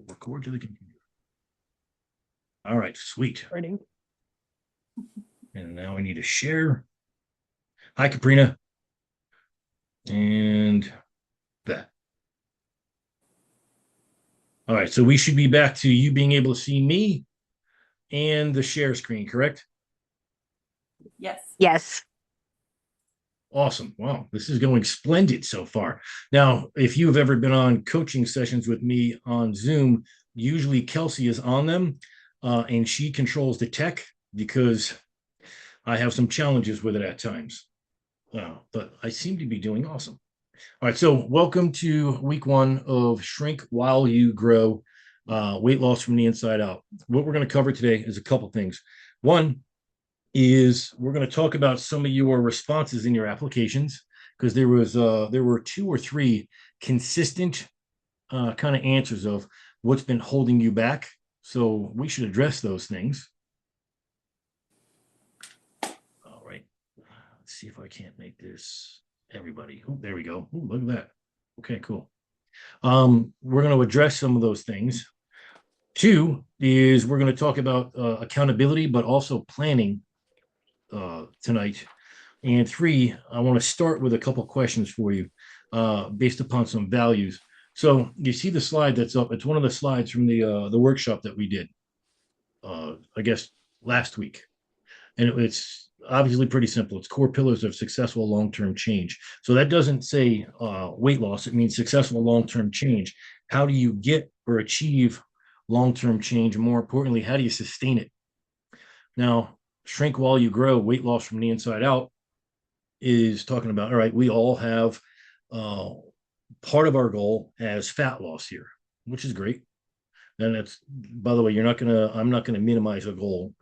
Record to the computer. All right, sweet. Recording. And now I need to share. Hi, Caprina. And that. All right, so we should be back to you being able to see me and the share screen, correct? Yes. Yes. Awesome. Wow, this is going splendid so far. Now, if you've ever been on coaching sessions with me on Zoom, usually Kelsey is on them and she controls the tech because I have some challenges with it at times. But I seem to be doing awesome. All right, so welcome to week one of Shrink While You Grow, weight loss from the inside out. What we're going to cover today is a couple things. One is we're going to talk about some of your responses in your applications because there were two or three consistent kind of answers of what's been holding you back. So we should address those things. All right, let's see if I can't make this everybody. Oh, there we go. Oh, look at that. Okay, cool. We're going to address some of those things. Two is we're going to talk about accountability, but also planning tonight. And three, I want to start with a couple questions for you based upon some values. So you see the slide that's up. It's one of the slides from the workshop that we did, I guess, last week. And it's obviously pretty simple. It's core pillars of successful long-term change. So that doesn't say weight loss. It means successful long-term change. How do you get or achieve long-term change? And more importantly, how do you sustain it? Now, shrink while you grow, weight loss from the inside out is talking about, all right, we all have part of our goal as fat loss here, which is great. And that's, by the way, I'm not gonna minimize a goal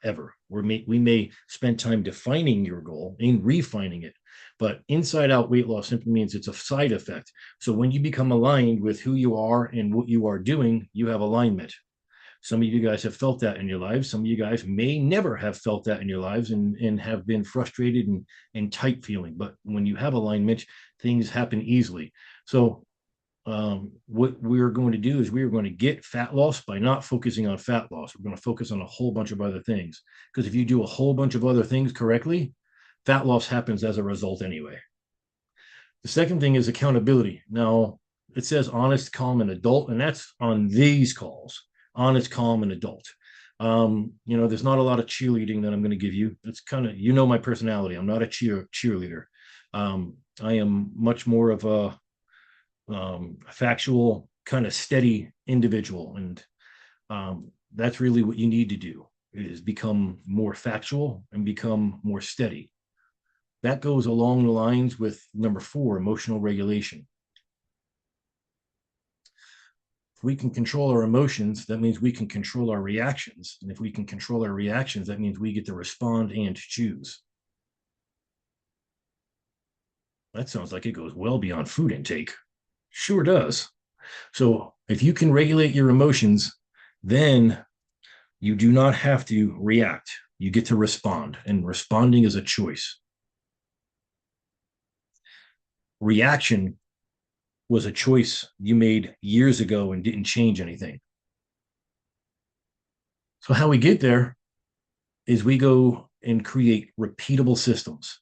ever. We may spend time defining your goal and refining it, but inside out weight loss simply means it's a side effect. So when you become aligned with who you are and what you are doing, you have alignment. Some of you guys have felt that in your lives. Some of you guys may never have felt that in your lives and have been frustrated and tight feeling. But when you have alignment, things happen easily. So what we're going to do is we are going to get fat loss by not focusing on fat loss. We're going to focus on a whole bunch of other things. Because if you do a whole bunch of other things correctly, fat loss happens as a result anyway. The second thing is accountability. Now, it says honest, calm, and adult, and that's on these calls. Honest, calm, and adult. There's not a lot of cheerleading that I'm going to give you. It's kind of, my personality. I'm not a cheerleader. I am much more of a factual, kind of steady individual, and that's really what you need to do is become more factual and become more steady. That goes along the lines with number 4, emotional regulation. If we can control our emotions, that means we can control our reactions. And if we can control our reactions, that means we get to respond and choose. That sounds like it goes well beyond food intake. Sure does. So if you can regulate your emotions, then you do not have to react. You get to respond, and responding is a choice. Reaction was a choice you made years ago and didn't change anything. So how we get there is we go and create repeatable systems.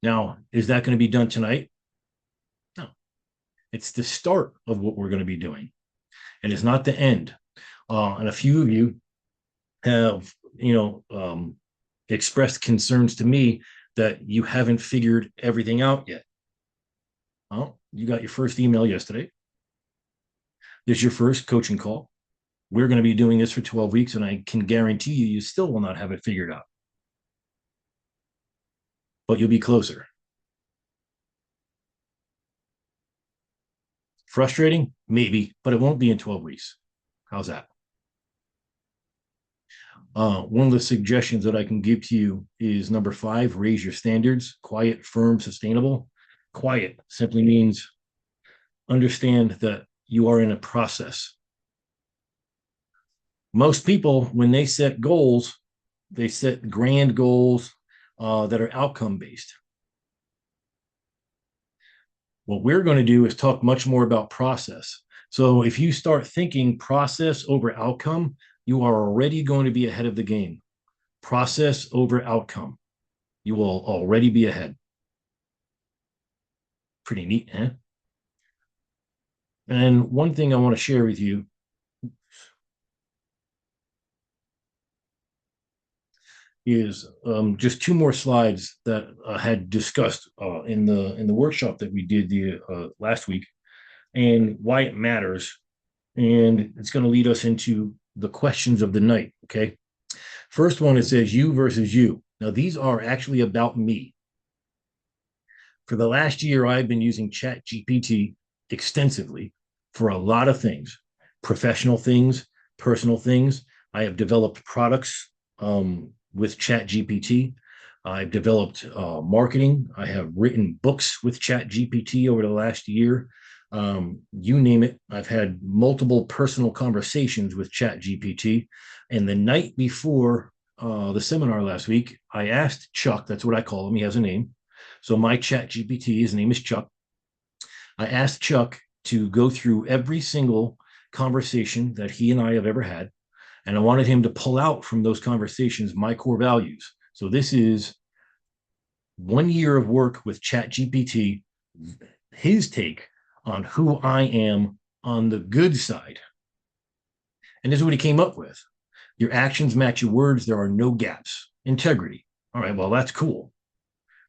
Now, is that going to be done tonight? No. It's the start of what we're going to be doing. And it's not the end. And a few of you have, expressed concerns to me that you haven't figured everything out yet. Well, you got your first email yesterday. This is your first coaching call. We're going to be doing this for 12 weeks, and I can guarantee you still will not have it figured out. But you'll be closer. Frustrating? Maybe, but it won't be in 12 weeks. How's that? One of the suggestions that I can give to you is number 5, raise your standards. Quiet, firm, sustainable. Quiet simply means understand that you are in a process. Most people, when they set goals, they set grand goals that are outcome based. What we're going to do is talk much more about process. So if you start thinking process over outcome, you are already going to be ahead of the game. Process over outcome. You will already be ahead. Pretty neat, huh? And one thing I want to share with you is just two more slides that I had discussed in the workshop that we did the last week, and why it matters. And it's going to lead us into the questions of the night. Okay. First one, it says you versus you. Now, these are actually about me. For the last year, I've been using Chat GPT extensively for a lot of things, professional things, personal things. I have developed products with Chat GPT. I've developed marketing. I have written books with Chat GPT over the last year. You name it. I've had multiple personal conversations with Chat GPT. And the night before the seminar last week, I asked Chuck, that's what I call him, he has a name. So my Chat GPT, his name is Chuck. I asked Chuck to go through every single conversation that he and I have ever had. And I wanted him to pull out from those conversations my core values. So this is 1 year of work with Chat GPT, his take on who I am on the good side. And this is what he came up with. Your actions match your words. There are no gaps. Integrity. All right, well, that's cool.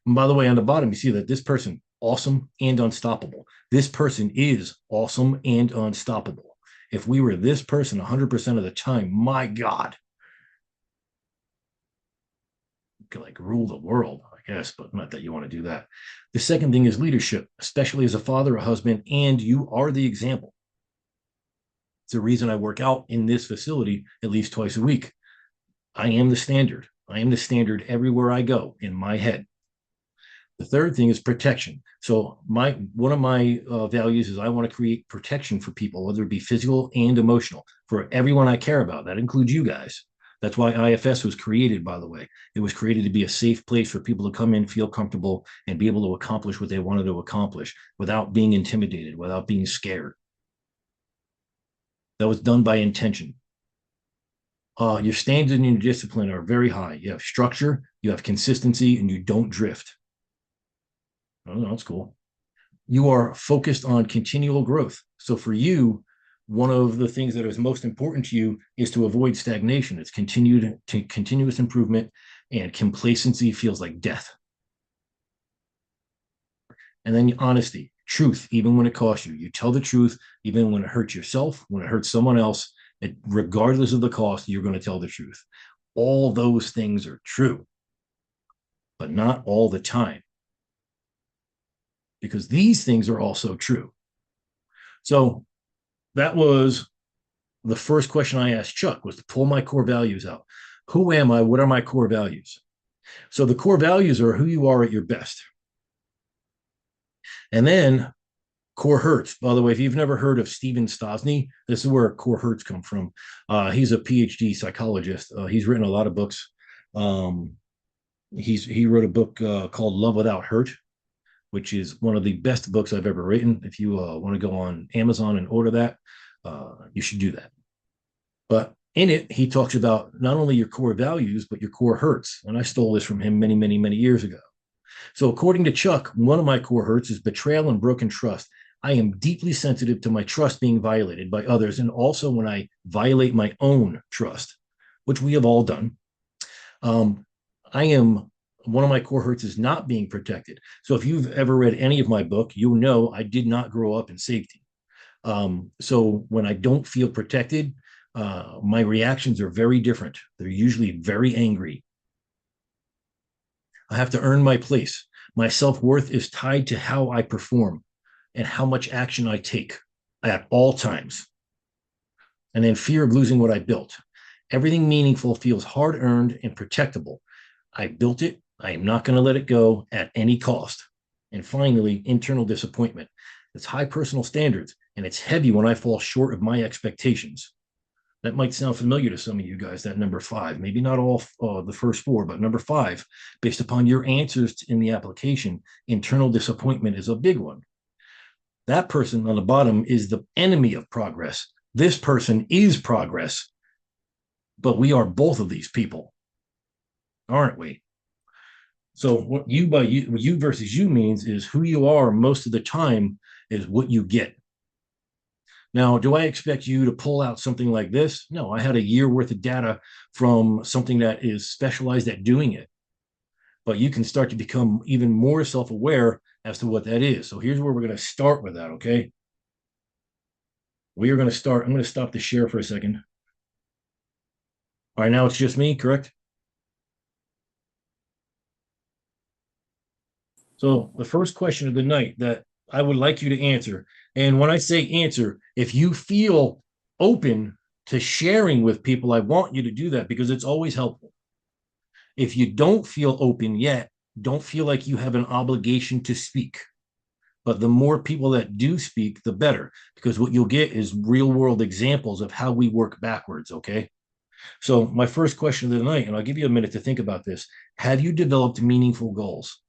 And by the way, on the bottom, you see that this person, awesome and unstoppable. This person is awesome and unstoppable. If we were this person 100% of the time, my God, we could like rule the world, I guess, but not that you want to do that. The second thing is leadership, especially as a father, a husband, and you are the example. It's the reason I work out in this facility at least twice a week. I am the standard. I am the standard everywhere I go in my head. The third thing is protection. So one of my values is I want to create protection for people, whether it be physical and emotional, for everyone I care about. That includes you guys. That's why IFS was created, by the way. It was created to be a safe place for people to come in, feel comfortable, and be able to accomplish what they wanted to accomplish without being intimidated, without being scared. That was done by intention. Your standards and your discipline are very high. You have structure, you have consistency, and you don't drift. Oh, that's cool. You are focused on continual growth. So for you, one of the things that is most important to you is to avoid stagnation. It's continuous improvement, and complacency feels like death. And then honesty, truth, even when it costs you. You tell the truth, even when it hurts yourself, when it hurts someone else, regardless of the cost, you're going to tell the truth. All those things are true, but not all the time, because these things are also true. So that was the first question I asked Chuck, was to pull my core values out. Who am I? What are my core values? So the core values are who you are at your best. And then core hurts. By the way, if you've never heard of Stephen Stosny, this is where core hurts come from. He's a PhD psychologist. He's written a lot of books. He wrote a book called Love Without Hurt, which is one of the best books I've ever written. If you want to go on Amazon and order that, you should do that. But in it, he talks about not only your core values, but your core hurts. And I stole this from him many, many, many years ago. So according to Chuck, one of my core hurts is betrayal and broken trust. I am deeply sensitive to my trust being violated by others, and also when I violate my own trust, which we have all done. I am One of my core hurts is not being protected. So if you've ever read any of my book, you know I did not grow up in safety. So when I don't feel protected, my reactions are very different. They're usually very angry. I have to earn my place. My self-worth is tied to how I perform and how much action I take at all times. And then fear of losing what I built. Everything meaningful feels hard earned and protectable. I built it. I am not going to let it go at any cost. And finally, internal disappointment. It's high personal standards, and it's heavy when I fall short of my expectations. That might sound familiar to some of you guys, that number 5. Maybe not all the first 4, but number 5, based upon your answers in the application, internal disappointment is a big one. That person on the bottom is the enemy of progress. This person is progress, but we are both of these people, aren't we? So what you versus you means is who you are most of the time is what you get. Now, do I expect you to pull out something like this? No, I had a year worth of data from something that is specialized at doing it. But you can start to become even more self-aware as to what that is. So here's where we're going to start with that, okay? We are going to start. I'm going to stop the share for a second. All right, now it's just me, correct? So the first question of the night that I would like you to answer, and when I say answer, if you feel open to sharing with people, I want you to do that because it's always helpful. If you don't feel open yet, don't feel like you have an obligation to speak. But the more people that do speak, the better, because what you'll get is real world examples of how we work backwards. Okay. So, my first question of the night, and I'll give you a minute to think about this. Have you developed meaningful goals?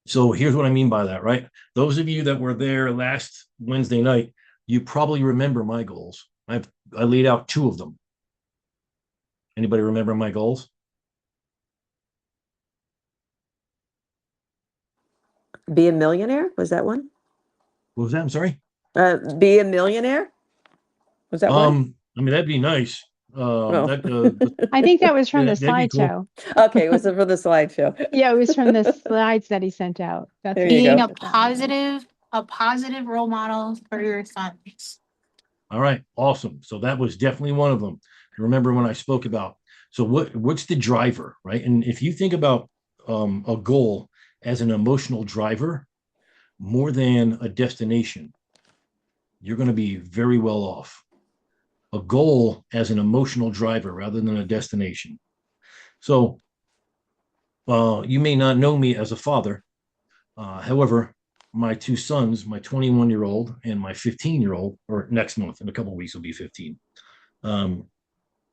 So, here's what I mean by that, right? Those of you that were there last Wednesday night, you probably remember my goals. I laid out two of them. Anybody remember my goals? Be a millionaire? Was that one? What was that? I'm sorry. Be a millionaire? Was that one? I mean, that'd be nice. Oh. I think that was from the that'd be cool. slideshow. Okay, was it for the slideshow? Yeah, it was from the slides that he sent out. That's There what you Being go. a positive role model for your sons. All right, awesome. So that was definitely one of them. Remember when I spoke about so what's the driver, right? And if you think about a goal as an emotional driver more than a destination, you're going to be very well off. A goal as an emotional driver rather than a destination. So you may not know me as a father. However, my two sons, my 21-year-old and my 15-year-old, or next month in a couple of weeks will be 15. Um,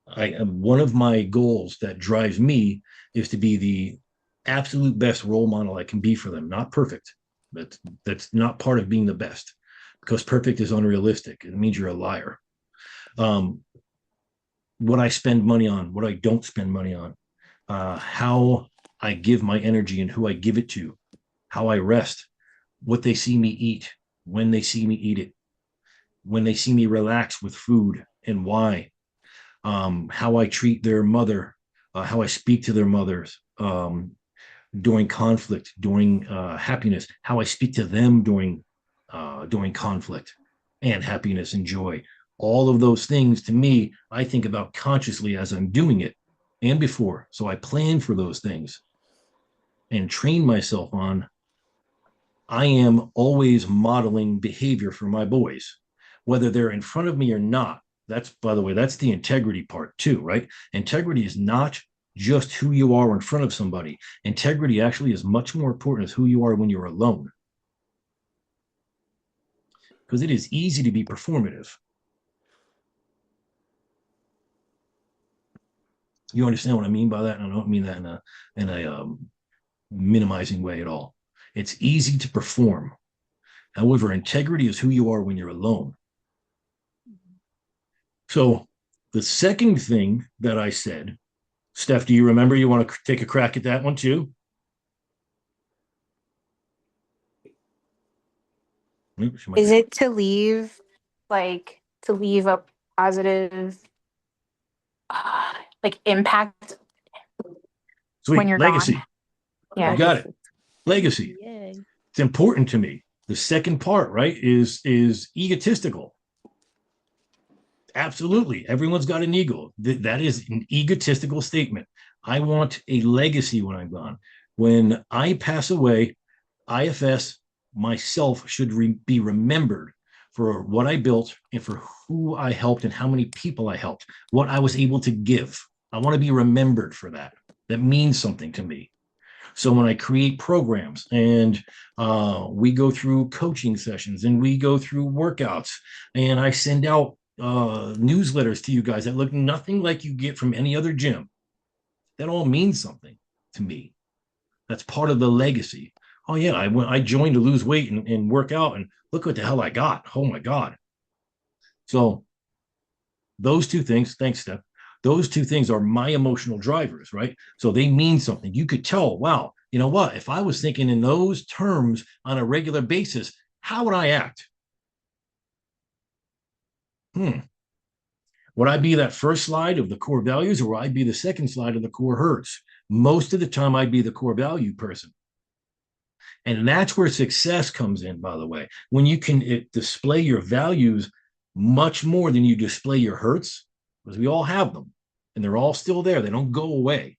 one of my goals that drives me is to be the absolute best role model I can be for them. Not perfect. That's not part of being the best, because perfect is unrealistic. It means you're a liar. Um, what I spend money on, what I don't spend money on, how I give my energy and who I give it to, how I rest, what they see me eat, when they see me eat it, when they see me relax with food and why, how I treat their mother, how I speak to their mothers during conflict, during happiness, how I speak to them during conflict and happiness and joy. All of those things to me, I think about consciously as I'm doing it and before. So I plan for those things and train myself on. I am always modeling behavior for my boys, whether they're in front of me or not. That's, by the way, that's the integrity part too, right? Integrity is not just who you are in front of somebody. Integrity actually is much more important as who you are when you're alone. Because it is easy to be performative. You understand what I mean by that? And I don't mean that in a minimizing way at all. It's easy to perform. However, integrity is who you are when you're alone. So the second thing that I said, Steph, do you remember? You want to take a crack at that one too? Is it to leave, to leave a positive, impact Sweet. when you're Legacy. gone? Yeah. You got it. Legacy. Yay. It's important to me. The second part, right, is egotistical. Absolutely. Everyone's got an ego. That is an egotistical statement. I want a legacy when I'm gone. When I pass away, IFS, myself, should be remembered for what I built and for who I helped and how many people I helped, what I was able to give. I want to be remembered for that. That means something to me. So when I create programs and we go through coaching sessions and we go through workouts and I send out newsletters to you guys that look nothing like you get from any other gym, that all means something to me. That's part of the legacy. Oh yeah, I joined to lose weight and work out, and look what the hell I got. Oh my God. So those two things, thanks, Steph. Those two things are my emotional drivers, right? So they mean something. You could tell, wow, you know what? If I was thinking in those terms on a regular basis, how would I act? Would I be that first slide of the core values, or would I be the second slide of the core hurts? Most of the time, I'd be the core value person. And that's where success comes in, by the way. When you can display your values much more than you display your hurts, because we all have them and they're all still there, they don't go away.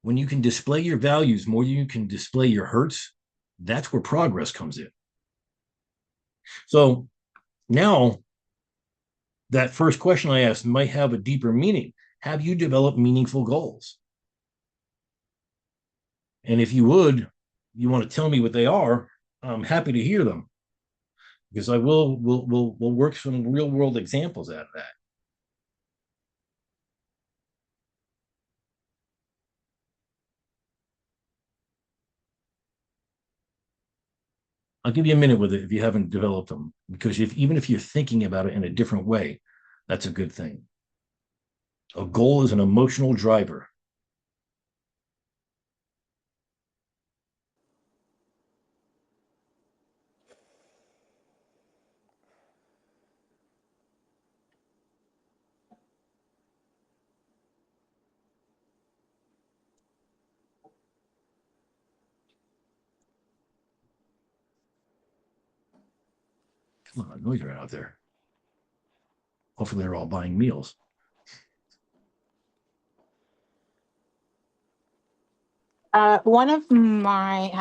When you can display your values more than you can display your hurts, that's where progress comes in. So now, that first question I asked might have a deeper meaning. Have you developed meaningful goals? And if you want to tell me what they are, I'm happy to hear them, because I will work some real world examples out of that. I'll give you a minute with it if you haven't developed them, because even if you're thinking about it in a different way, that's a good thing. A goal is an emotional driver. Come on, noise right out there. Hopefully they're all buying meals. Hi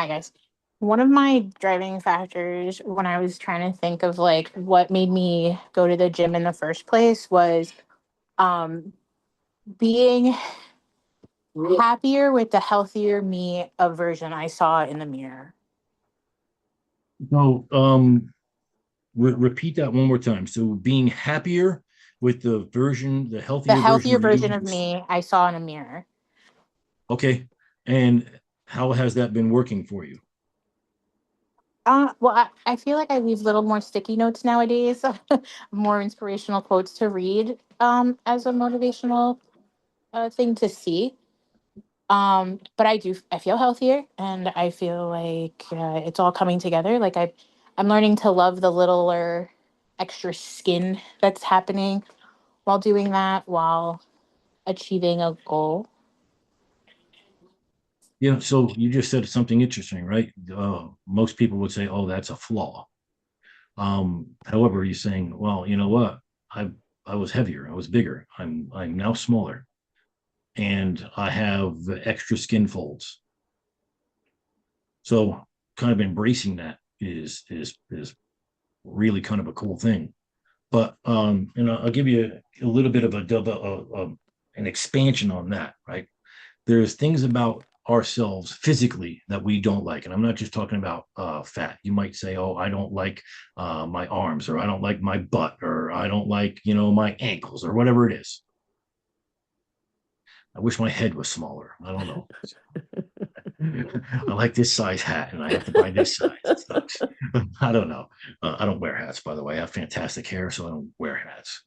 guys. One of my driving factors when I was trying to think of like what made me go to the gym in the first place was um being happier with the healthier me of version I saw in the mirror. So repeat that one more time. So being happier with the The healthier version healthier of you. version of me I saw in a mirror. Okay. And how has that been working for you? I feel like I leave little more sticky notes nowadays, more inspirational quotes to read as a motivational thing to see. But I feel healthier and I feel like it's all coming together. I'm learning to love the littler extra skin that's happening while doing that, while achieving a goal. Yeah, so you just said something interesting, right? Most people would say, "Oh, that's a flaw." However, you're saying, "Well, you know what? I was heavier, I was bigger. I'm now smaller, and I have extra skin folds." So, kind of embracing that is really kind of a cool thing. But I'll give you a little bit of an expansion on that, right? There's things about ourselves physically that we don't like, and I'm not just talking about fat. You might say, "Oh, I don't like my arms," or "I don't like my butt," or "I don't like my ankles," or whatever it is. I wish my head was smaller. I don't know. I like this size hat, and I have to buy this size. It sucks. I don't know. I don't wear hats, by the way. I have fantastic hair, so I don't wear hats.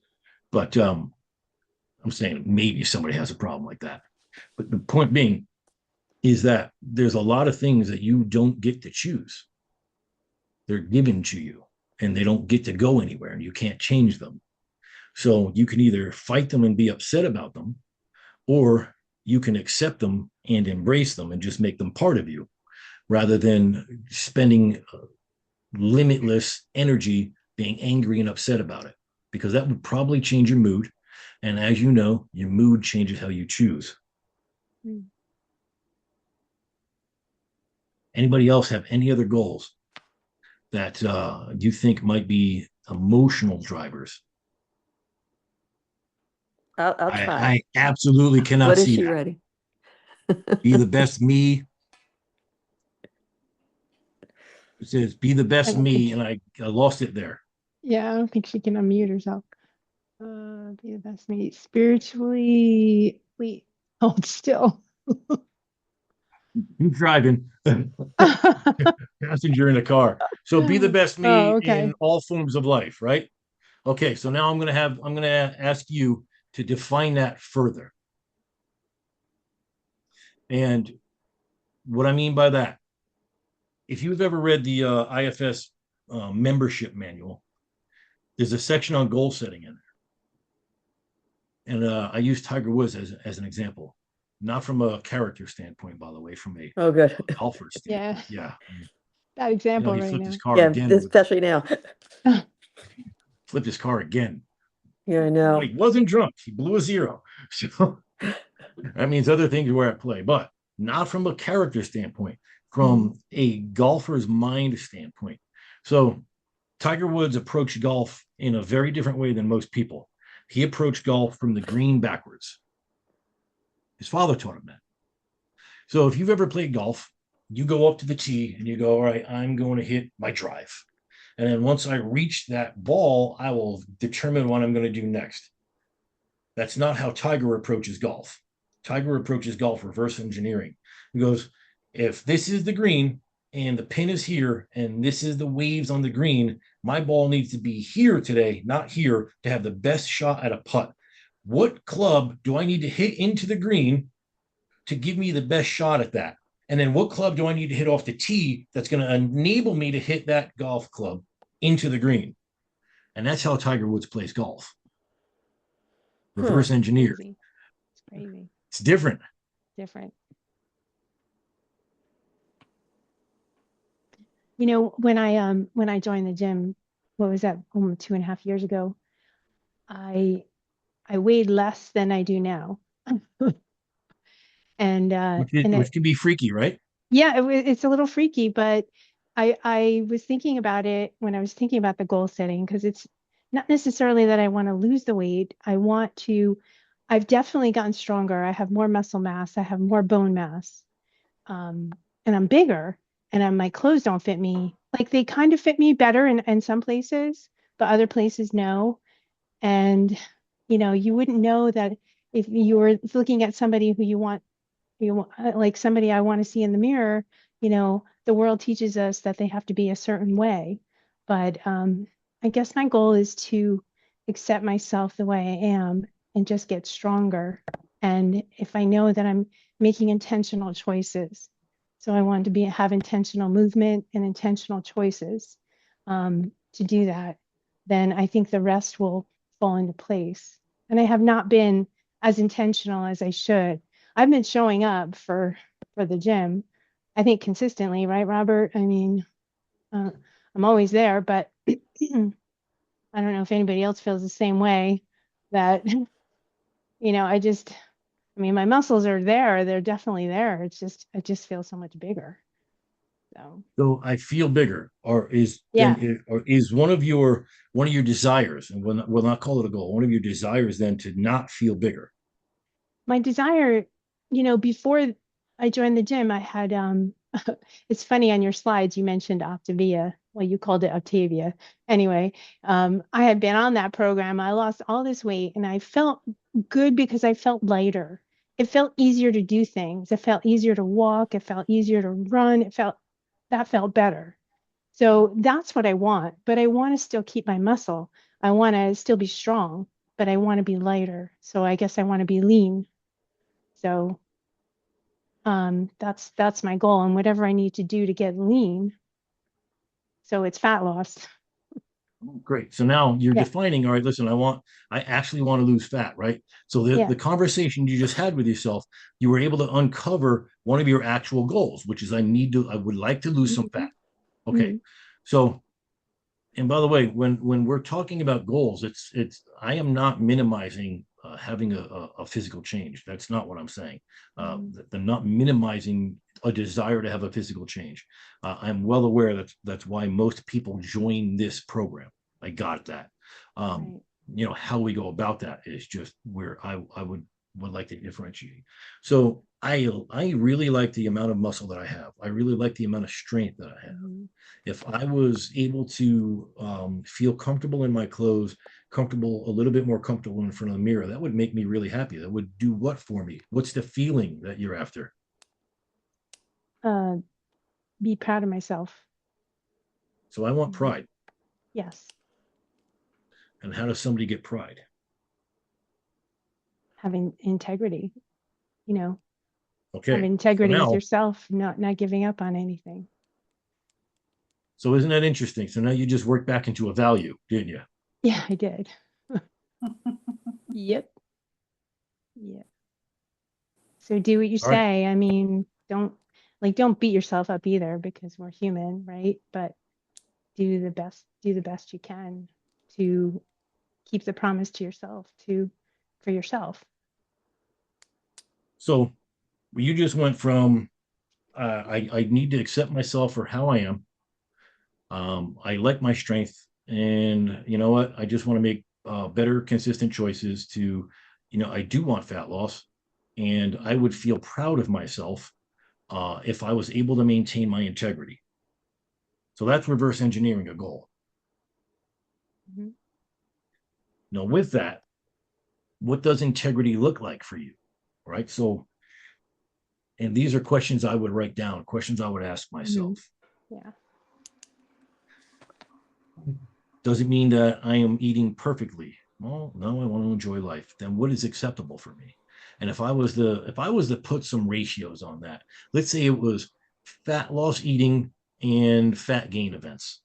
But I'm saying maybe somebody has a problem like that. But the point being is that there's a lot of things that you don't get to choose. They're given to you, and they don't get to go anywhere, and you can't change them. So you can either fight them and be upset about them, or you can accept them and embrace them and just make them part of you, rather than spending limitless energy being angry and upset about it, because that would probably change your mood. And as you know, your mood changes how you choose. Mm. Anybody else have any other goals that you think might be emotional drivers? I'll I, try. I absolutely cannot What is see she that. ready? Be the best me. It says be the I best don't me, think, and I lost it there. yeah, I don't think she can unmute herself. Be the best me spiritually. Wait, hold still. I'm driving, passenger in a car. So be the best Oh, me in okay. all forms of life, right? Okay, so now I'm gonna ask you to define that further. And what I mean by that, if you've ever read the IFS membership manual, there's a section on goal setting in there. And I use Tiger Woods as an example, not from a character standpoint, by the way, from a Oh, good. golfer Yeah, standpoint. Yeah. that You know, example he right flipped his now. car Yeah, again with especially now. flipped his car again. Yeah, I But know. he wasn't drunk. He blew a zero. So that means other things were at play, but not from a character standpoint, from a golfer's mind standpoint. So Tiger Woods approached golf in a very different way than most people. He approached golf from the green backwards. His father taught him that. So if you've ever played golf, you go up to the tee and you go, all right, I'm going to hit my drive. And then once I reach that ball, I will determine what I'm going to do next. That's not how Tiger approaches golf. Tiger approaches golf reverse engineering. He goes, if this is the green and the pin is here and this is the waves on the green, my ball needs to be here today, not here, to have the best shot at a putt. What club do I need to hit into the green to give me the best shot at that? And then what club do I need to hit off the tee that's going to enable me to hit that golf club into the green? And that's how Tiger Woods plays golf. Huh. Reverse engineered. Crazy. It's crazy. It's different. Different. When I joined the gym, what was that, almost 2.5 years ago, I I weighed less than I do now. And Which can be freaky, right? yeah, it's a little freaky, but I was thinking about it when I was thinking about the goal setting, because it's not necessarily that I want to lose the weight. I've definitely gotten stronger. I have more muscle mass. I have more bone mass. Um, and I'm bigger, and my clothes don't fit me. Like, they kind of fit me better in some places, but other places no. And you wouldn't know that if you were looking at somebody who like somebody I want to see in the mirror. The world teaches us that they have to be a certain way. But I guess my goal is to accept myself the way I am and just get stronger. And if I know that I'm making intentional choices, so I want to have intentional movement and intentional choices to do that, then I think the rest will fall into place. And I have not been as intentional as I should. I've been showing up for the gym, I think consistently, right, Robert? I mean, uh, I'm always there, but I don't know if anybody else feels the same way, that I mean, my muscles are there. They're definitely there. I just feel so much bigger. So, So I feel bigger, yeah, or is one of your desires, and we'll not call it a goal, one of your desires then to not feel bigger. my desire, before I joined the gym, I had it's funny, on your slides you mentioned Optavia. Well, you called it Octavia. Anyway, I had been on that program. I lost all this weight and I felt good because I felt lighter. It felt easier to do things. It felt easier to walk. It felt easier to run. That felt better. So that's what I want, but I want to still keep my muscle. I want to still be strong, but I want to be lighter. So I guess I want to be lean. So that's my goal, and whatever I need to do to get lean, so it's fat loss. Great. So now you're Yeah, defining, all right, listen, I actually want to lose fat, right? So yeah. the conversation you just had with yourself, you were able to uncover one of your actual goals, which is I would like to lose some Hmm. fat. Okay. Hmm. So, and by the way, when we're talking about goals, I am not minimizing having a physical change. That's not what I'm saying. I'm not minimizing a desire to have a physical change. I'm well aware that's why most people join this program. I got that. Um, Right. how we go about that is just where I would like to differentiate. So I really like the amount of muscle that I have. I really like the amount of strength that I have. Hmm. If I was able to feel comfortable in my clothes, a little bit more comfortable in front of the mirror, that would make me really happy. That would do what for me? What's the feeling that you're after? be proud of myself. So I want Mhm. pride. Yes. And how does somebody get pride? Having integrity, have Okay. So integrity with now, yourself, not giving up on anything. so isn't that interesting? So now you just worked back into a value, didn't you? Yeah, I did. Yep. Yeah. So do what you All right. say. I mean, don't beat yourself up either because we're human, right? But do the best you can to keep the promise to yourself, for yourself. So you just went from I need to accept myself for how I am. I like my strength, and you know what? I just want to make better, consistent choices. I do want fat loss, and I would feel proud of myself if I was able to maintain my integrity. So that's reverse engineering a goal. Mhm. Now, with that, what does integrity look like for you? Right. So, and these are questions I would write down, questions I would ask myself. Mhm. Yeah. Does it mean that I am eating perfectly? Well, no, I want to enjoy life. Then what is acceptable for me? And if I was to put some ratios on that, let's say it was fat loss eating and fat gain events.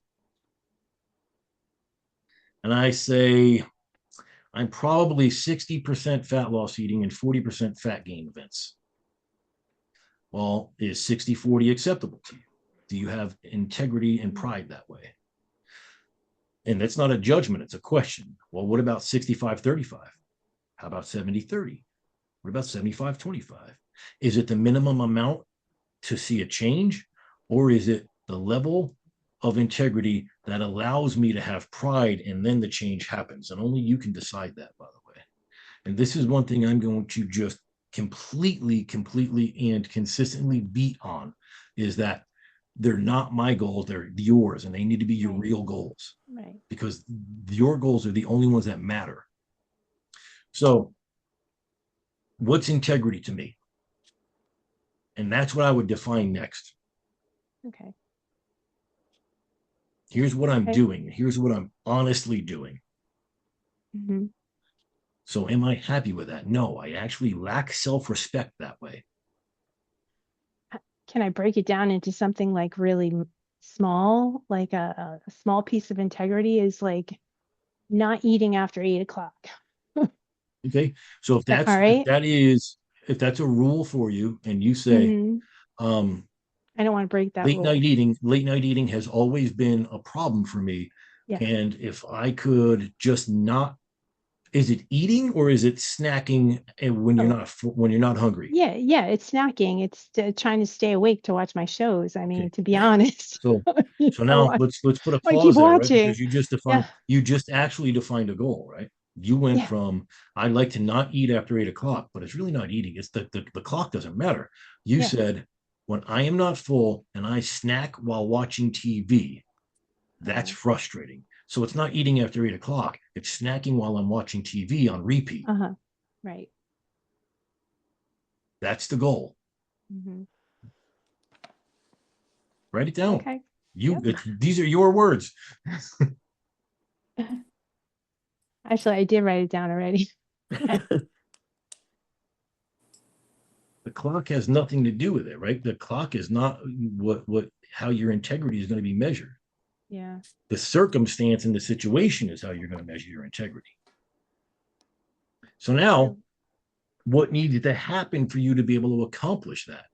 And I say I'm probably 60% fat loss eating and 40% fat gain events. Well, is 60-40 acceptable to you? Do you have integrity and pride that way? And that's not a judgment, it's a question. Well, what about 65-35? How about 70-30? What about 75-25? Is it the minimum amount to see a change, or is it the level of integrity that allows me to have pride and then the change happens? And only you can decide that, by the way. And this is one thing I'm going to just completely, and consistently beat on is that they're not my goals, they're yours, and they need to be your Right. real goals Right. because your goals are the only ones that matter. So, what's integrity to me? And that's what I would define next. Okay. Here's what I'm Okay. doing. Here's what I'm honestly doing. Hmm. So, am I happy with that? No, I actually lack self respect that way. Can I break it down into something like really small? Like a small piece of integrity is like not eating after 8 o'clock. Okay. So, if All that's, if right. that is, if that's a rule for you and you say, Hmm. um, I don't want to break that rule. late night eating has always been a problem for me. Yeah. And if I could just not, is it eating or is it snacking Oh, when you're not hungry? yeah. Yeah. It's snacking. It's trying to stay awake to watch my shows. I Okay. mean, to be honest, So you so know, now I let's put a want to keep pause there, right? watching. Because Yeah. you just actually defined a goal, right? You went Yeah. from I like to not eat after 8 o'clock, but it's really not eating. It's the clock doesn't matter. You Yeah. said when I am not full and I snack while watching TV, that's Uh-huh. frustrating. So it's not eating after 8 o'clock, it's snacking while I'm watching TV on repeat. Uh-huh. Right. That's the goal. Hmm. Write it down. Okay. You Yep. these are your words. Actually, I did write it down already. The clock has nothing to do with it, right? The clock is not what how your integrity is going to be measured. Yeah. The circumstance and the situation is how you're going to measure your integrity. So I, now, what needed to happen for you to be able to accomplish that?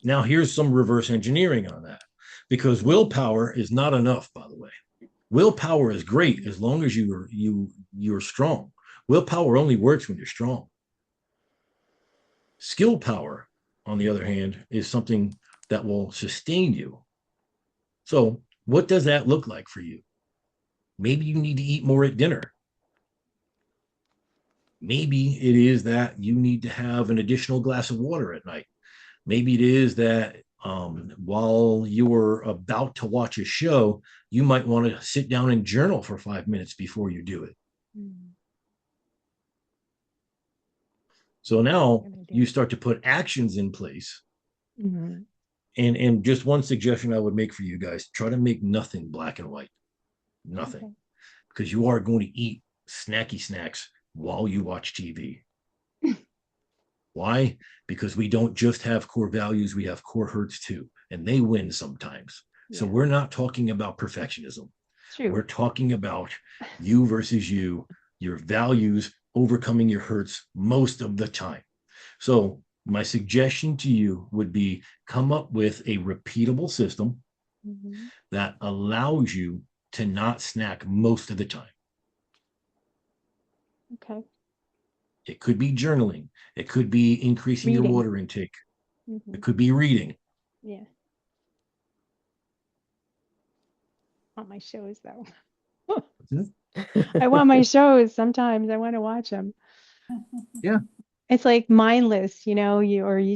Now, here's some reverse engineering on that, because willpower is not enough. By the way, willpower is great as long as you're strong. Willpower only works when you're strong. Skill power, on the other hand, is something that will sustain you. So, what does that look like for you? Maybe you need to eat more at dinner. Maybe it is that you need to have an additional glass of water at night. Maybe it is that while you're about to watch a show, you might want to sit down and journal for 5 minutes before you do it. mm, So now Good idea. you start to put actions in place. Mhm. And just one suggestion I would make for you guys, try to make nothing black and white. Nothing. Okay. Because you are going to eat snacky snacks while you watch TV. Why? Because we don't just have core values, we have core hurts too, and they win sometimes. So Yeah. we're not talking about perfectionism. True. We're talking about you versus you, your values overcoming your hurts most of the time. So my suggestion to you would be come up with a repeatable system Mhm. that allows you to not snack most of the time. Okay. It could be journaling. It could be increasing your Reading. water intake. It Mhm. could be reading. Yeah. Want my shows though. I want my shows sometimes. I want to watch them. Yeah. It's like mindless, you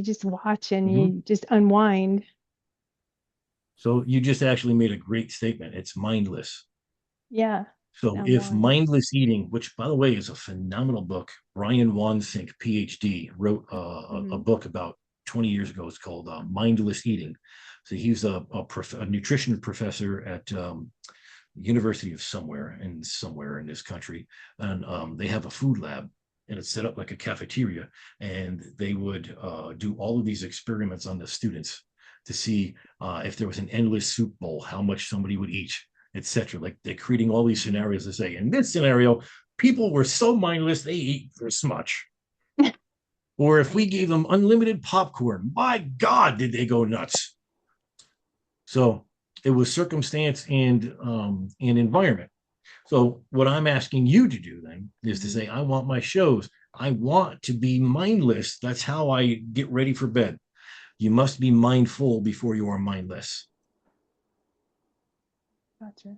just watch and Mhm. you just unwind. So you just actually made a great statement. It's mindless. Yeah. So if Unwind. mindless eating, which by the way is a phenomenal book, Brian Wansink, PhD, wrote a Mhm. book about 20 years ago. It's called Mindless Eating. So he's a nutrition professor at University of somewhere in this country, and they have a food lab, and it's set up like a cafeteria, and they would do all of these experiments on the students to see if there was an endless soup bowl, how much somebody would eat, etc. Like they're creating all these scenarios to say, in this scenario, people were so mindless they eat this much. Or if we gave them unlimited popcorn, my God, did they go nuts? So it was circumstance and environment. So what I'm asking you to do then is to Mhm. say, I want my shows. I want to be mindless. That's how I get ready for bed. You must be mindful before you are mindless. Gotcha.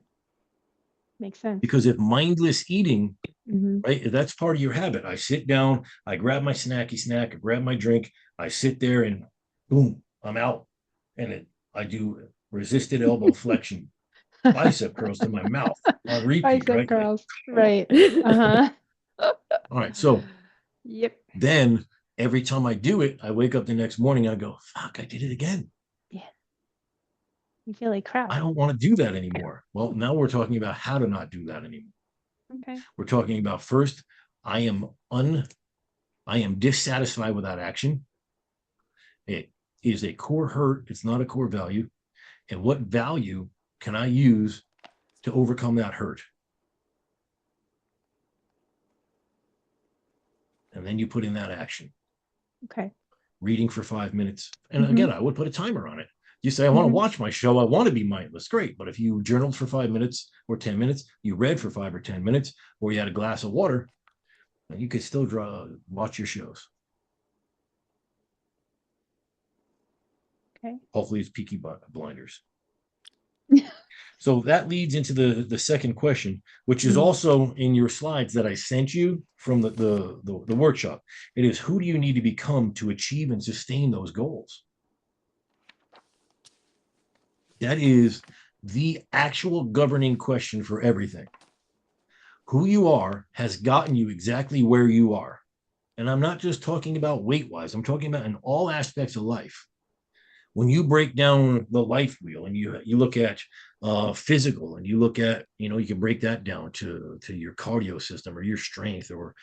Makes sense. Because if mindless eating, Mhm. right, if that's part of your habit, I sit down, I grab my snacky snack, I grab my drink, I sit there and boom, I'm out. I do resisted elbow flexion, bicep curls to my mouth on repeat, Bicep right? Like, curls. Right. Uh-huh. all right. So Yep. then every time I do it, I wake up the next morning, I go, fuck, I did it again. Yeah. You feel like crap. I don't want to do that anymore. Well, now we're talking about how to not do that anymore. Okay. We're talking about first, I am I am dissatisfied with that action. It is a core hurt, it's not a core value. And what value can I use to overcome that hurt? And then you put in that action. Okay. Reading for 5 minutes. And Mhm. again, I would put a timer on it. You say, I want to Mhm. watch my show. I want to be mindless. Great. But if you journaled for 5 minutes or 10 minutes, you read for 5 or 10 minutes, or you had a glass of water, you could still watch your shows. Okay. Hopefully it's Peaky Blinders. So that leads into the second question, which is Mhm. also in your slides that I sent you from the workshop. It is, who do you need to become to achieve and sustain those goals? That is the actual governing question for everything. Who you are has gotten you exactly where you are. And I'm not just talking about weight wise, I'm talking about in all aspects of life. When you break down the life wheel and you look at physical, and you look at, you can break that down to your cardio system or your strength or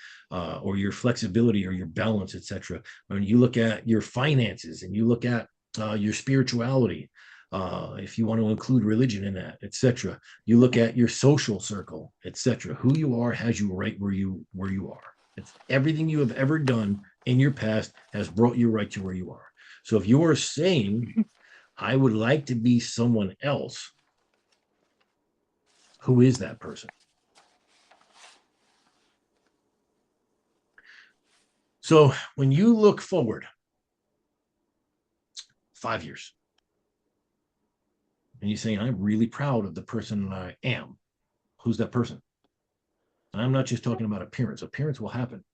your flexibility or your balance, etc. When you look at your finances and you look at your spirituality, if you want to include religion in that, etc. You look at your social circle, etc. Who you are has you right where you are. It's everything you have ever done in your past has brought you right to where you are. So if you are saying, I would like to be someone else, who is that person? So when you look forward 5 years and you say, I'm really proud of the person that I am, who's that person? And I'm not just talking about appearance. Appearance will happen.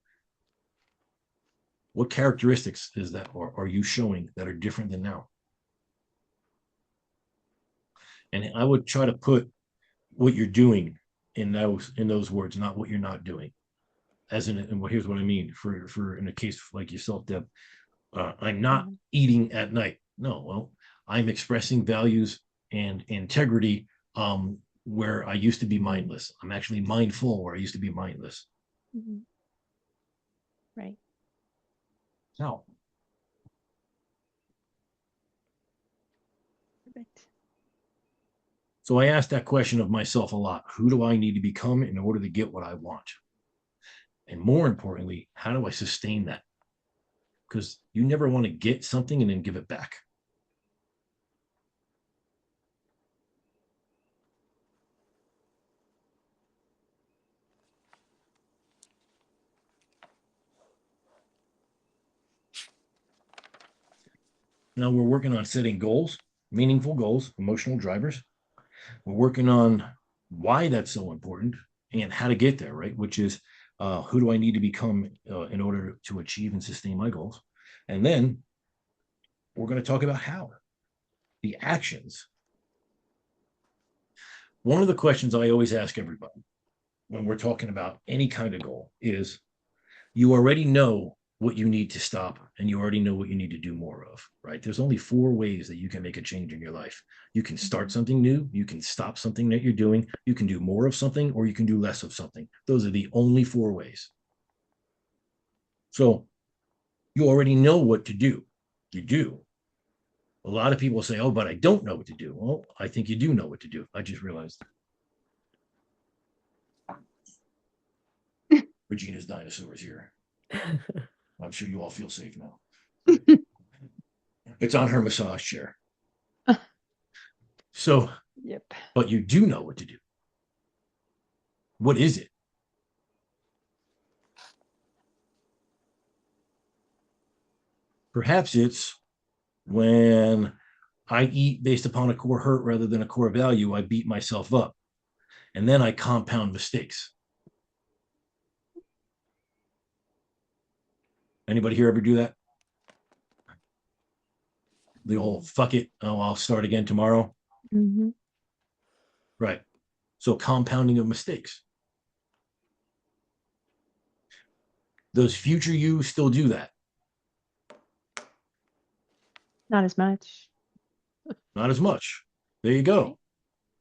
What characteristics is that, or are you showing that are different than now? And I would try to put what you're doing in those words, not what you're not doing. as in, and here's what I mean for in a case like yourself, Deb, I'm not eating at night. No, well, I'm expressing values and integrity where I used to be mindless. I'm actually mindful where I used to be mindless. Mhm. Right. Now, Perfect. so I asked that question of myself a lot. Who do I need to become in order to get what I want? And more importantly, how do I sustain that? Because you never want to get something and then give it back. Now we're working on setting goals, meaningful goals, emotional drivers. We're working on why that's so important and how to get there, right? Which is who do I need to become in order to achieve and sustain my goals? And then we're going to talk about how, the actions. One of the questions I always ask everybody when we're talking about any kind of goal is you already know what you need to stop and you already know what you need to do more of, right? There's only 4 ways that you can make a change in your life. You can start something new, you can stop something that you're doing, you can do more of something, or you can do less of something. Those are the only 4 ways. So you already know what to do. You do. A lot of people say, oh, but I don't know what to do. Well, I think you do know what to do. I just realized Regina's dinosaur is here. I'm sure you all feel safe now. It's on her massage chair. So, Yep. but you do know what to do. What is it? Perhaps it's when I eat based upon a core hurt rather than a core value, I beat myself up. And then I compound mistakes. Anybody here ever do that? The old fuck it. Oh, I'll start again tomorrow. Mm-hmm. Right. So compounding of mistakes. Does future you still do that? Not as much. Not as much. There you go.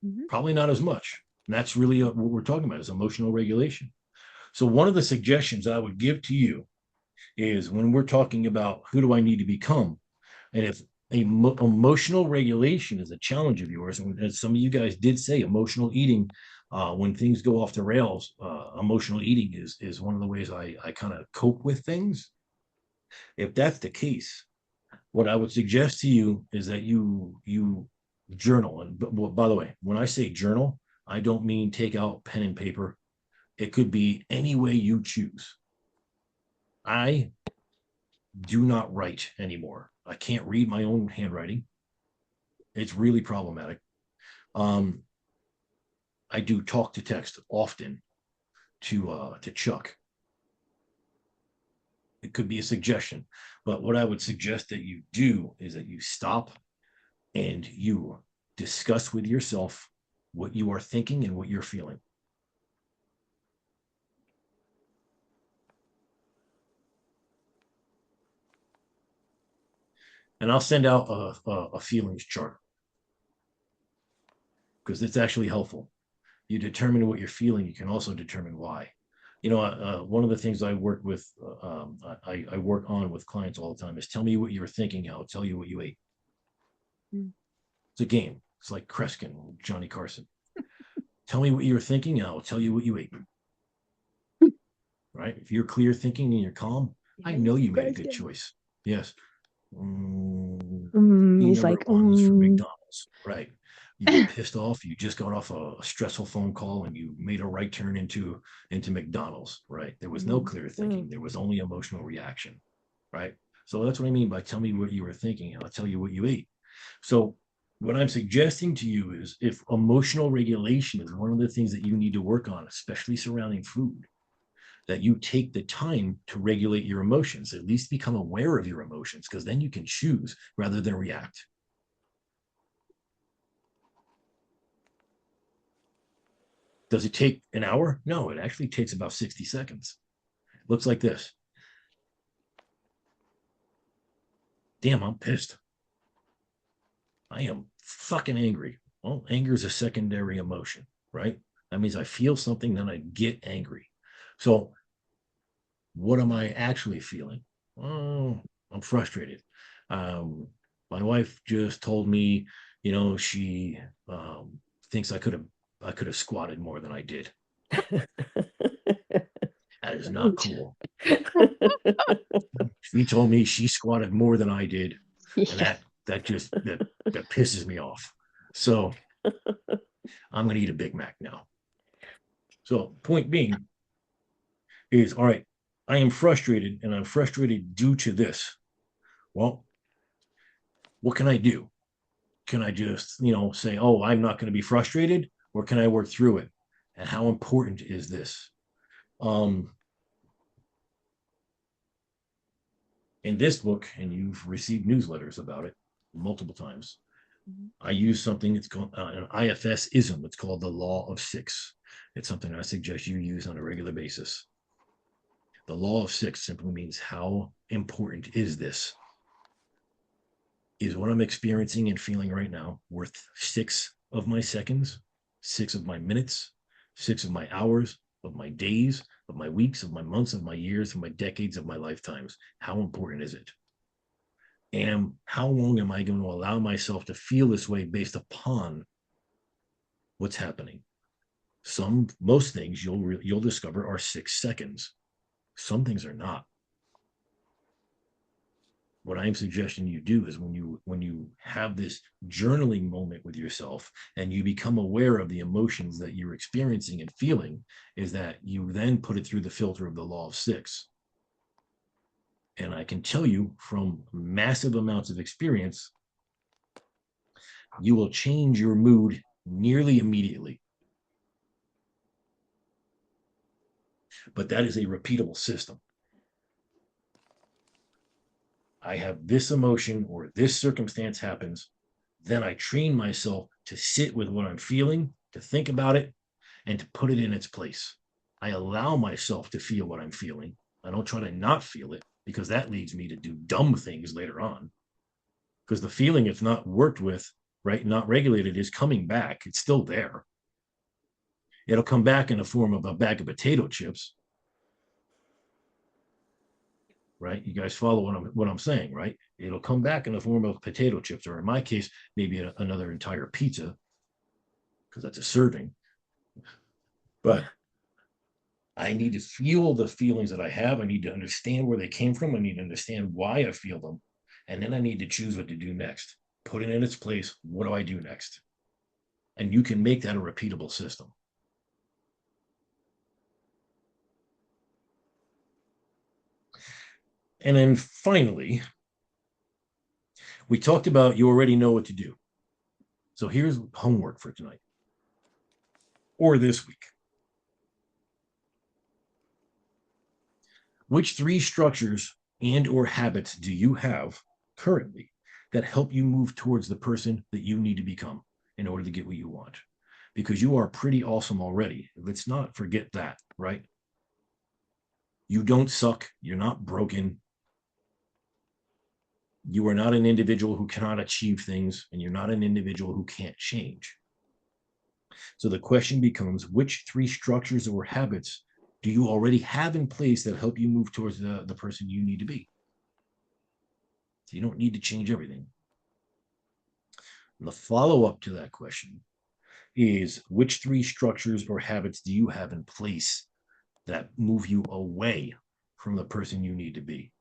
Mm-hmm. Probably not as much. And that's really what we're talking about is emotional regulation. So one of the suggestions I would give to you is when we're talking about who do I need to become, and if emotional regulation is a challenge of yours, and as some of you guys did say, emotional eating, when things go off the rails, emotional eating is one of the ways I kind of cope with things. If that's the case, what I would suggest to you is that you journal. And by the way, when I say journal, I don't mean take out pen and paper. It could be any way you choose. I do not write anymore. I can't read my own handwriting. It's really problematic. Um, I do talk to text often to Chuck. It could be a suggestion, but what I would suggest that you do is that you stop and you discuss with yourself what you are thinking and what you're feeling. And I'll send out a feelings chart because it's actually helpful. You determine what you're feeling, you can also determine why. You know, one of the things I work with, I work on with clients all the time is tell me what you were thinking, I'll tell you what you ate. Mm. It's a game. It's like Kreskin, Johnny Carson. Tell me what you were thinking, and I'll tell you what you ate. Right? If you're clear thinking and you're calm, I know you made a good choice. Yes. He's Number like, one was from McDonald's, right? You were pissed off. You just got off a stressful phone call and you made a right turn into McDonald's, right? There was no clear thinking. There was only emotional reaction, right? So that's what I mean by tell me what you were thinking, and I'll tell you what you ate. So what I'm suggesting to you is if emotional regulation is one of the things that you need to work on, especially surrounding food, that you take the time to regulate your emotions, at least become aware of your emotions, because then you can choose rather than react. Does it take an hour? No, it actually takes about 60 seconds. looks like this. Damn, I'm pissed. I am fucking angry. Well, anger is a secondary emotion, right? That means I feel something, then I get angry. So, what am I actually feeling? Oh, I'm frustrated. Um, my wife just told me, she thinks I could have squatted more than I did. That is not cool. She told me she squatted more than I did, and Yeah. that pisses me off. So I'm gonna eat a Big Mac now. So point being is, all right, I am frustrated, and I'm frustrated due to this. Well, what can I do? Can I just, say, oh, I'm not going to be frustrated, or can I work through it? And how important is this? In this book, and you've received newsletters about it multiple times, I use something that's called an IFS ism. It's called the law of six. It's something I suggest you use on a regular basis. The law of six simply means, how important is this? Is what I'm experiencing and feeling right now worth 6 of my seconds, 6 of my minutes, 6 of my hours, of my days, of my weeks, of my months, of my years, of my decades, of my lifetimes? How important is it? And how long am I going to allow myself to feel this way based upon what's happening? Most things you'll discover are 6 seconds. Some things are not. What I'm suggesting you do is, when you have this journaling moment with yourself and you become aware of the emotions that you're experiencing and feeling, is that you then put it through the filter of the law of six. And I can tell you from massive amounts of experience, you will change your mood nearly immediately. But that is a repeatable system. I have this emotion or this circumstance happens, then I train myself to sit with what I'm feeling, to think about it, and to put it in its place. I allow myself to feel what I'm feeling. I don't try to not feel it, because that leads me to do dumb things later on. Because the feeling, if not worked with, right, not regulated, is coming back. It's still there. It'll come back in the form of a bag of potato chips, right? You guys follow what I'm saying, right? It'll come back in the form of potato chips, or in my case, maybe another entire pizza, because that's a serving. But I need to feel the feelings that I have. I need to understand where they came from. I need to understand why I feel them. And then I need to choose what to do next. Put it in its place. What do I do next? And you can make that a repeatable system. And then finally, we talked about, you already know what to do. So here's homework for tonight or this week. Which 3 structures and or habits do you have currently that help you move towards the person that you need to become in order to get what you want? Because you are pretty awesome already. Let's not forget that, right? You don't suck. You're not broken. You are not an individual who cannot achieve things, and you're not an individual who can't change. So the question becomes, which 3 structures or habits do you already have in place that help you move towards the person you need to be? So you don't need to change everything. And the follow-up to that question is, which 3 structures or habits do you have in place that move you away from the person you need to be?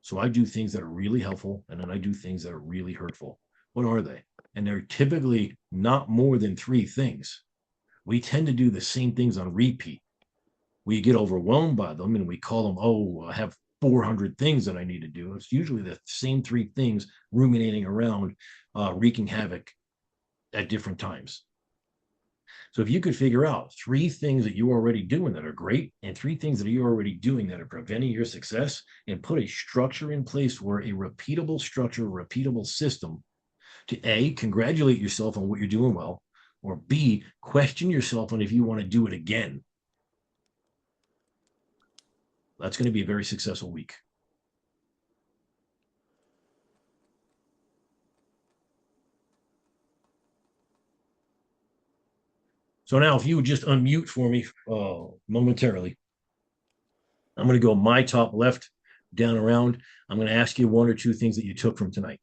So I do things that are really helpful, and then I do things that are really hurtful. What are they? And they're typically not more than 3 things. We tend to do the same things on repeat. We get overwhelmed by them and we call them, oh, I have 400 things that I need to do. It's usually the same 3 things ruminating around, wreaking havoc at different times. So if you could figure out 3 things that you're already doing that are great, and 3 things that you're already doing that are preventing your success, and put a structure in place, where a repeatable structure, a repeatable system, to A, congratulate yourself on what you're doing well, or B, question yourself on if you want to do it again. that's going to be a very successful week. So now if you would just unmute for me momentarily. I'm going to go my top left down around. I'm going to ask you one or two things that you took from tonight.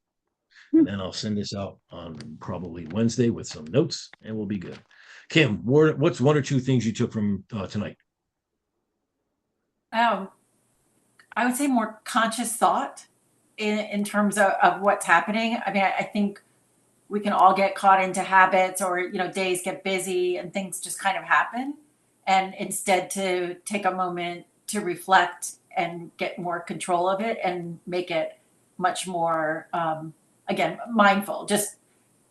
And then I'll send this out on probably Wednesday with some notes and we'll be good. Kim, what's one or two things you took from tonight? I would say more conscious thought in terms of what's happening. I mean, I think we can all get caught into habits or, days get busy and things just kind of happen. And instead to take a moment to reflect and get more control of it and make it much more, again, mindful, just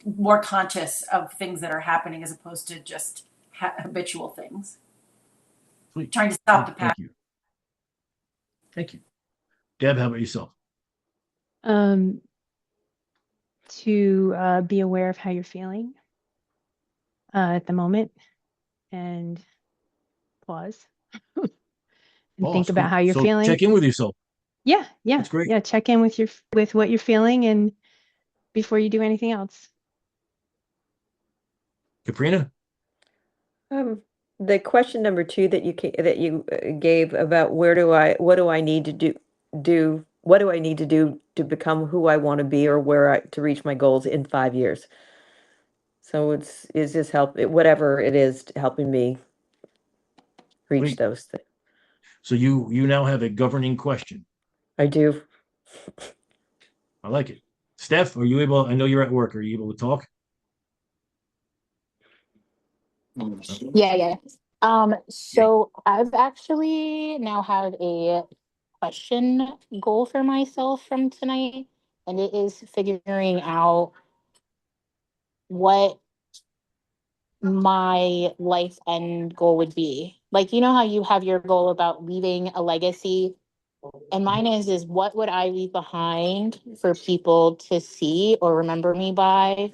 more conscious of things that are happening as opposed to just habitual things. Sweet. Trying to stop the pattern. Thank you. Thank you. Deb, how about yourself? To be aware of how you're feeling at the moment and pause and think about how you're So feeling. check in with yourself. Yeah. That's great. Yeah. Check in with what you're feeling and before you do anything else. Kaprina? The question number 2 that you gave about what do I need to do to become who I want to be or to reach my goals in 5 years. So is this whatever it is helping me reach Great. those things? So you now have a governing question. I do. I like it. Steph, are you able? I know you're at work. Are you able to talk? Yeah. So I've actually now have a question goal for myself from tonight, and it is figuring out what my life end goal would be. Like, you know how you have your goal about leaving a legacy, and mine is what would I leave behind for people to see or remember me by?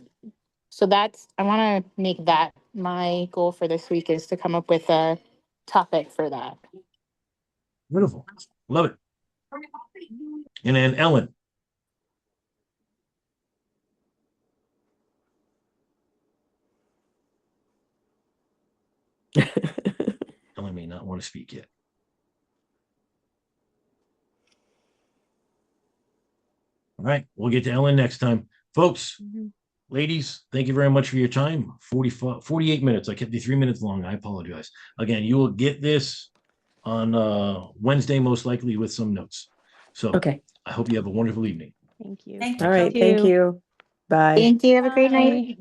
So I want to make that my goal for this week, is to come up with a topic for that. Beautiful. Love it. And then Ellen. Ellen may not want to speak yet. All right. We'll get to Ellen next time. Folks, ladies, thank you very much for your time. 48 minutes. I kept you 3 minutes long. I apologize. Again, you will get this on Wednesday, most likely with some notes. So Okay. I hope you have a wonderful evening. Thank you. Thank you. All right. You Thank too. you. Bye. Thank you. Have a great night. Bye.